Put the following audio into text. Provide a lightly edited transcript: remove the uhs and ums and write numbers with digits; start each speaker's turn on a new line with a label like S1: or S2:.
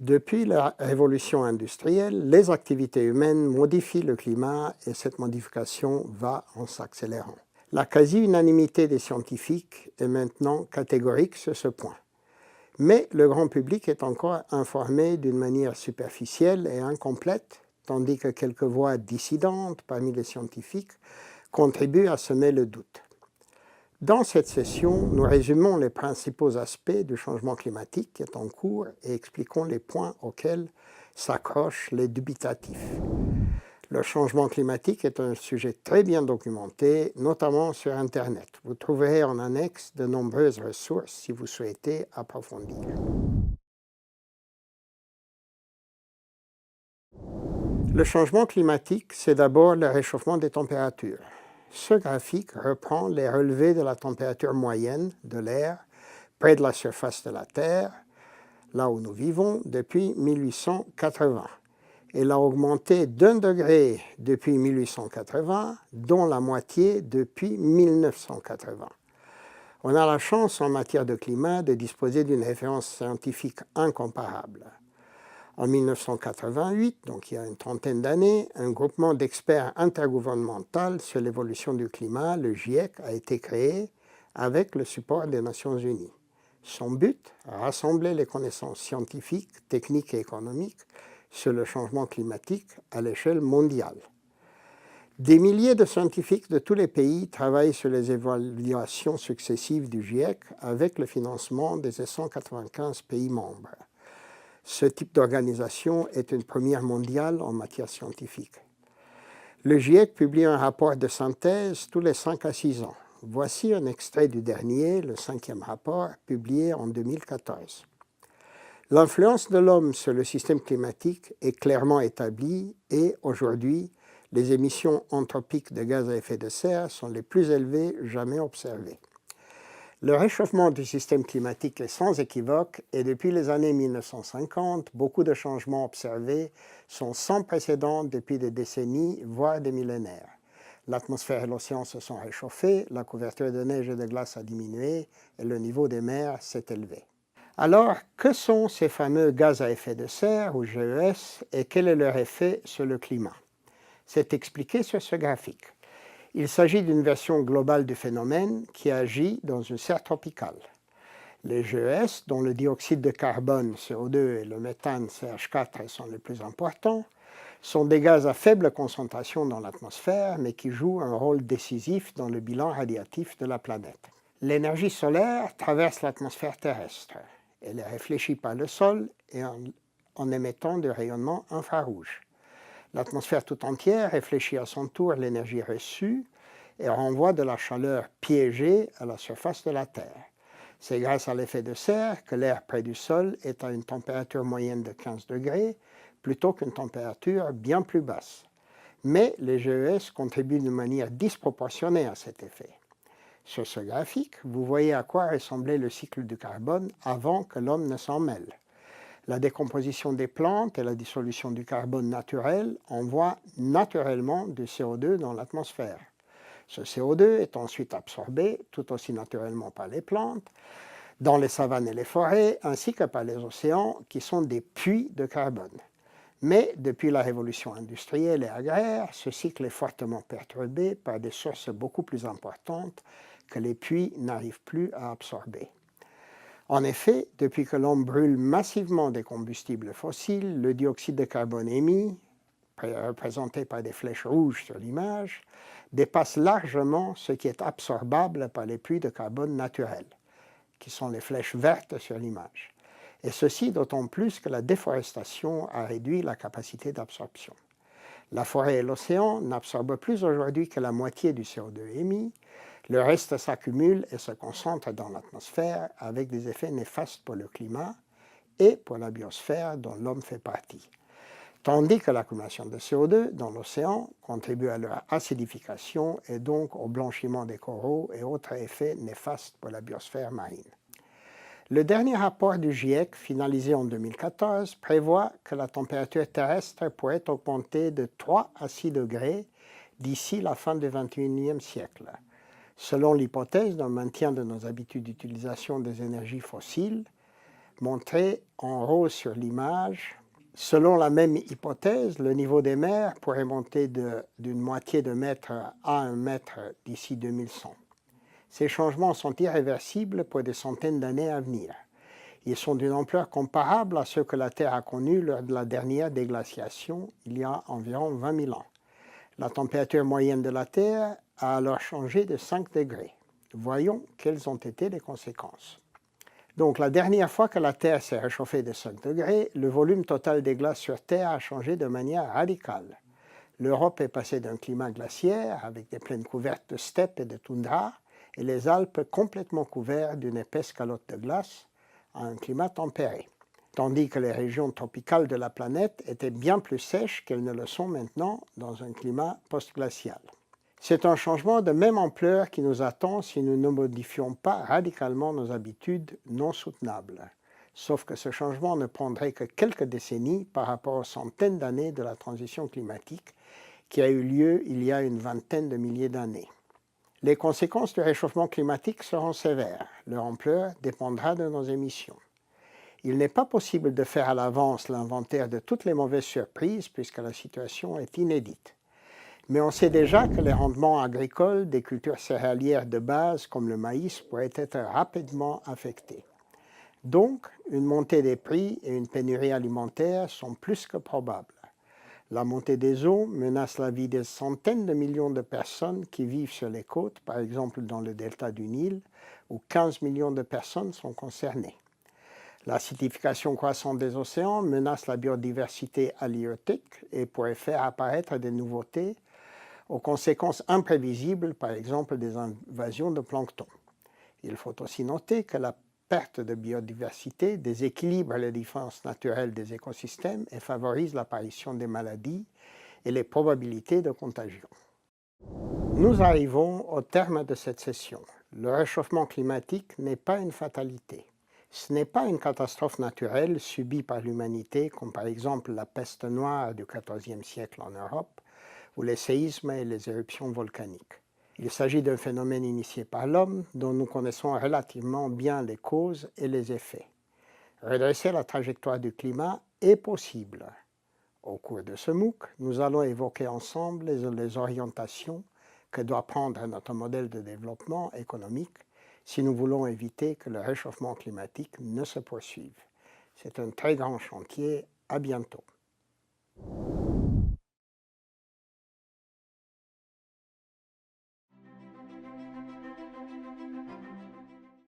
S1: Depuis la révolution industrielle, les activités humaines modifient le climat et cette modification va en s'accélérant. La quasi-unanimité des scientifiques est maintenant catégorique sur ce point. Mais le grand public est encore informé d'une manière superficielle et incomplète, tandis que quelques voix dissidentes parmi les scientifiques contribuent à semer le doute. Dans cette session, nous résumons les principaux aspects du changement climatique qui est en cours et expliquons les points auxquels s'accrochent les dubitatifs. Le changement climatique est un sujet très bien documenté, notamment sur Internet. Vous trouverez en annexe de nombreuses ressources si vous souhaitez approfondir. Le changement climatique, c'est d'abord le réchauffement des températures. Ce graphique reprend les relevés de la température moyenne de l'air près de la surface de la Terre, là où nous vivons, depuis 1880. Elle a augmenté d'1 degré depuis 1880, dont la moitié depuis 1980. On a la chance en matière de climat de disposer d'une référence scientifique incomparable. En 1988, donc il y a une trentaine d'années, un groupement d'experts intergouvernemental sur l'évolution du climat, le GIEC, a été créé avec le support des Nations Unies. Son but, rassembler les connaissances scientifiques, techniques et économiques sur le changement climatique à l'échelle mondiale. Des milliers de scientifiques de tous les pays travaillent sur les évaluations successives du GIEC avec le financement des 195 pays membres. Ce type d'organisation est une première mondiale en matière scientifique. Le GIEC publie un rapport de synthèse tous les 5 à 6 ans. Voici un extrait du dernier, le 5e rapport, publié en 2014. L'influence de l'homme sur le système climatique est clairement établie et aujourd'hui, les émissions anthropiques de gaz à effet de serre sont les plus élevées jamais observées. Le réchauffement du système climatique est sans équivoque et depuis les années 1950, beaucoup de changements observés sont sans précédent depuis des décennies, voire des millénaires. L'atmosphère et l'océan se sont réchauffés, la couverture de neige et de glace a diminué et le niveau des mers s'est élevé. Alors, que sont ces fameux gaz à effet de serre, ou GES, et quel est leur effet sur le climat? C'est expliqué sur ce graphique. Il s'agit d'une version globale du phénomène qui agit dans une serre tropicale. Les GES, dont le dioxyde de carbone, CO2, et le méthane, CH4, sont les plus importants, sont des gaz à faible concentration dans l'atmosphère, mais qui jouent un rôle décisif dans le bilan radiatif de la planète. L'énergie solaire traverse l'atmosphère terrestre. Elle est réfléchie par le sol et en émettant du rayonnement infrarouge. L'atmosphère tout entière réfléchit à son tour l'énergie reçue et renvoie de la chaleur piégée à la surface de la Terre. C'est grâce à l'effet de serre que l'air près du sol est à une température moyenne de 15 degrés plutôt qu'une température bien plus basse. Mais les GES contribuent d'une manière disproportionnée à cet effet. Sur ce graphique, vous voyez à quoi ressemblait le cycle du carbone avant que l'homme ne s'en mêle. La décomposition des plantes et la dissolution du carbone naturel envoient naturellement du CO2 dans l'atmosphère. Ce CO2 est ensuite absorbé, tout aussi naturellement par les plantes, dans les savanes et les forêts, ainsi que par les océans, qui sont des puits de carbone. Mais depuis la révolution industrielle et agraire, ce cycle est fortement perturbé par des sources beaucoup plus importantes que les puits n'arrivent plus à absorber. En effet, depuis que l'homme brûle massivement des combustibles fossiles, le dioxyde de carbone émis, représenté par des flèches rouges sur l'image, dépasse largement ce qui est absorbable par les puits de carbone naturels, qui sont les flèches vertes sur l'image. Et ceci d'autant plus que la déforestation a réduit la capacité d'absorption. La forêt et l'océan n'absorbent plus aujourd'hui que la moitié du CO2 émis. Le reste s'accumule et se concentre dans l'atmosphère avec des effets néfastes pour le climat et pour la biosphère dont l'homme fait partie. Tandis que l'accumulation de CO2 dans l'océan contribue à leur acidification et donc au blanchiment des coraux et autres effets néfastes pour la biosphère marine. Le dernier rapport du GIEC, finalisé en 2014, prévoit que la température terrestre pourrait augmenter de 3 à 6 degrés d'ici la fin du XXIe siècle. Selon l'hypothèse d'un maintien de nos habitudes d'utilisation des énergies fossiles, montré en rose sur l'image. Selon la même hypothèse, le niveau des mers pourrait monter d'une moitié de mètre à 1 mètre d'ici 2100. Ces changements sont irréversibles pour des centaines d'années à venir. Ils sont d'une ampleur comparable à ceux que la Terre a connus lors de la dernière déglaciation, il y a environ 20 000 ans. La température moyenne de la Terre a alors changé de 5 degrés. Voyons quelles ont été les conséquences. Donc, la dernière fois que la Terre s'est réchauffée de 5 degrés, le volume total des glaces sur Terre a changé de manière radicale. L'Europe est passée d'un climat glaciaire, avec des plaines couvertes de steppes et de toundra, et les Alpes complètement couvertes d'une épaisse calotte de glace, à un climat tempéré. Tandis que les régions tropicales de la planète étaient bien plus sèches qu'elles ne le sont maintenant dans un climat post-glacial. C'est un changement de même ampleur qui nous attend si nous ne modifions pas radicalement nos habitudes non soutenables. Sauf que ce changement ne prendrait que quelques décennies par rapport aux centaines d'années de la transition climatique qui a eu lieu il y a une vingtaine de milliers d'années. Les conséquences du réchauffement climatique seront sévères. Leur ampleur dépendra de nos émissions. Il n'est pas possible de faire à l'avance l'inventaire de toutes les mauvaises surprises puisque la situation est inédite. Mais on sait déjà que les rendements agricoles des cultures céréalières de base comme le maïs pourraient être rapidement affectés. Donc, une montée des prix et une pénurie alimentaire sont plus que probables. La montée des eaux menace la vie des centaines de millions de personnes qui vivent sur les côtes, par exemple dans le delta du Nil, où 15 millions de personnes sont concernées. L'acidification croissante des océans menace la biodiversité halieutique et pourrait faire apparaître des nouveautés aux conséquences imprévisibles, par exemple des invasions de plancton. Il faut aussi noter que la perte de biodiversité déséquilibre les défenses naturelles des écosystèmes et favorise l'apparition des maladies et les probabilités de contagion. Nous arrivons au terme de cette session. Le réchauffement climatique n'est pas une fatalité. Ce n'est pas une catastrophe naturelle subie par l'humanité, comme par exemple la peste noire du XIVe siècle en Europe, ou les séismes et les éruptions volcaniques. Il s'agit d'un phénomène initié par l'homme dont nous connaissons relativement bien les causes et les effets. Redresser la trajectoire du climat est possible. Au cours de ce MOOC, nous allons évoquer ensemble les orientations que doit prendre notre modèle de développement économique si nous voulons éviter que le réchauffement climatique ne se poursuive. C'est un très grand chantier. À bientôt.